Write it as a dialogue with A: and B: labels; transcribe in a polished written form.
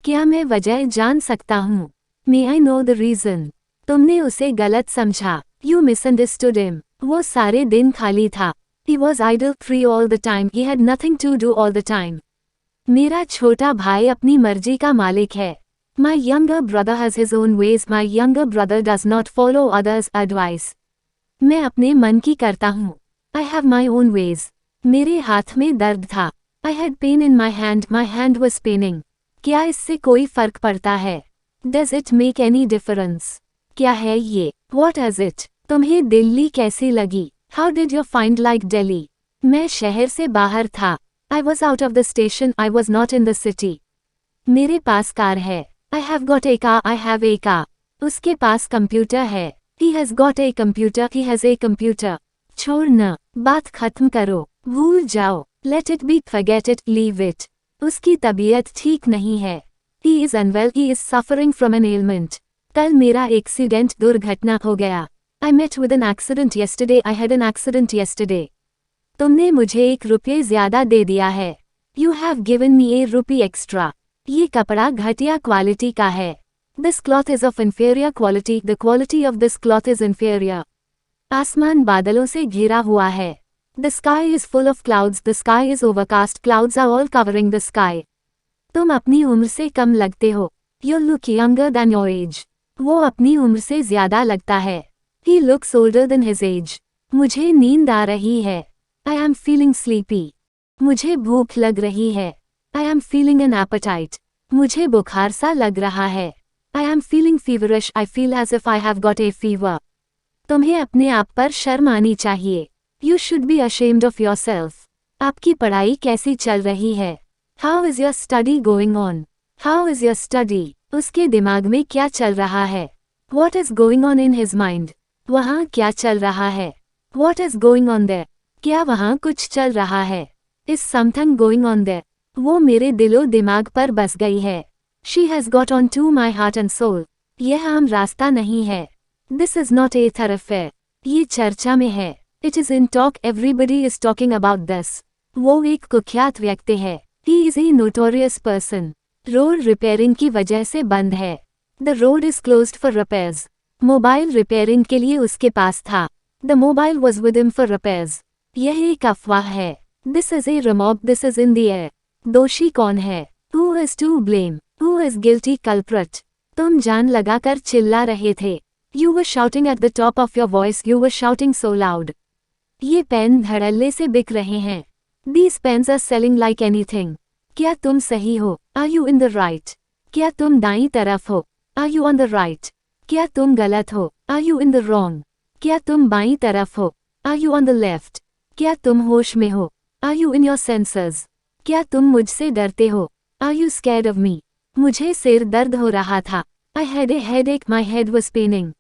A: क्या मैं वजह जान सकता हूँ? May I know the reason? तुमने उसे गलत समझा। You misunderstood him. वो सारे दिन खाली था। He was idle, free all the time. He had nothing to do all the time. मेरा छोटा भाई अपनी मर्जी का मालिक है। My younger brother has his own ways. My younger brother does not follow others' advice. मैं अपने मन की करता हूँ। I have my own ways. मेरे हाथ में दर्द था। I had pain in my hand. My hand was paining. क्या इससे कोई फर्क पड़ता है? Does it make any difference? क्या है ये? What is it? तुम्हें दिल्ली कैसी लगी? How did you find like Delhi? मैं शहर से बाहर था। I was out of the station. I was not in the city. मेरे पास कार है। I have got a car. I have a car. उसके पास कंप्यूटर है। He has got a computer. He has a computer. छोड़ न, बात खत्म करो, भूल जाओ। Let it be. Forget it. Leave it. उसकी तबीयत ठीक नहीं है। He is unwell. He is suffering from an ailment. कल मेरा एक्सीडेंट दुर्घटना हो गया। I met with an accident yesterday. I had an accident yesterday. तुमने मुझे ₹1 ज्यादा दे दिया है। You have given me ₹1 extra. ये कपड़ा घटिया क्वालिटी का है। This cloth is of inferior quality. The quality of this cloth is inferior. आसमान बादलों से घिरा हुआ है। The sky is full of clouds. The sky is overcast. Clouds are all covering the sky. तुम अपनी उम्र से कम लगते हो। You look younger than your age. वो अपनी उम्र से ज्यादा लगता है। He looks older than his age. मुझे नींद आ रही है। I am feeling sleepy. मुझे भूख लग रही है। I am feeling an appetite. मुझे बुखार सा लग रहा है। I am feeling feverish. I feel as if I have got a fever. तुम्हें अपने आप पर शर्म आनी चाहिए। You should be ashamed of yourself. आपकी पढ़ाई कैसी चल रही है? How is your study going on? How is your study? उसके दिमाग में क्या चल रहा है? What is going on in his mind? वहाँ क्या चल रहा है? What is going on there? क्या वहाँ कुछ चल रहा है? Is something going on there? वो मेरे दिलो दिमाग पर बस गई है। She has got on to my heart and soul. यह आम रास्ता नहीं है। This is not a thoroughfare. ये चर्चा में है। It is in talk. Everybody is talking about this. वो एक कुख्यात व्यक्ति है। He is a notorious person. Road repairing की वजह से बंद है। The road is closed for repairs. Mobile repairing के लिए उसके पास था। The mobile was with him for repairs. यह एक अफवाह है। This is a rumor. This is in the air. दोषी कौन है? Who is to blame? Who is guilty culprit? तुम जान लगाकर चिल्ला रहे थे। You were shouting at the top of your voice. You were shouting so loud. ये पेन धड़ल्ले से बिक रहे हैं। These pens are selling like anything. क्या तुम सही हो? Are you in the right? क्या तुम दाईं तरफ हो? Are you on the right? क्या तुम गलत हो? Are you in the wrong? क्या तुम बाईं तरफ हो? Are you on the left? क्या तुम होश में हो? Are you in your senses? क्या तुम मुझसे डरते हो? Are you scared of me? मुझे सिर दर्द हो रहा था। I had a headache. My head was paining.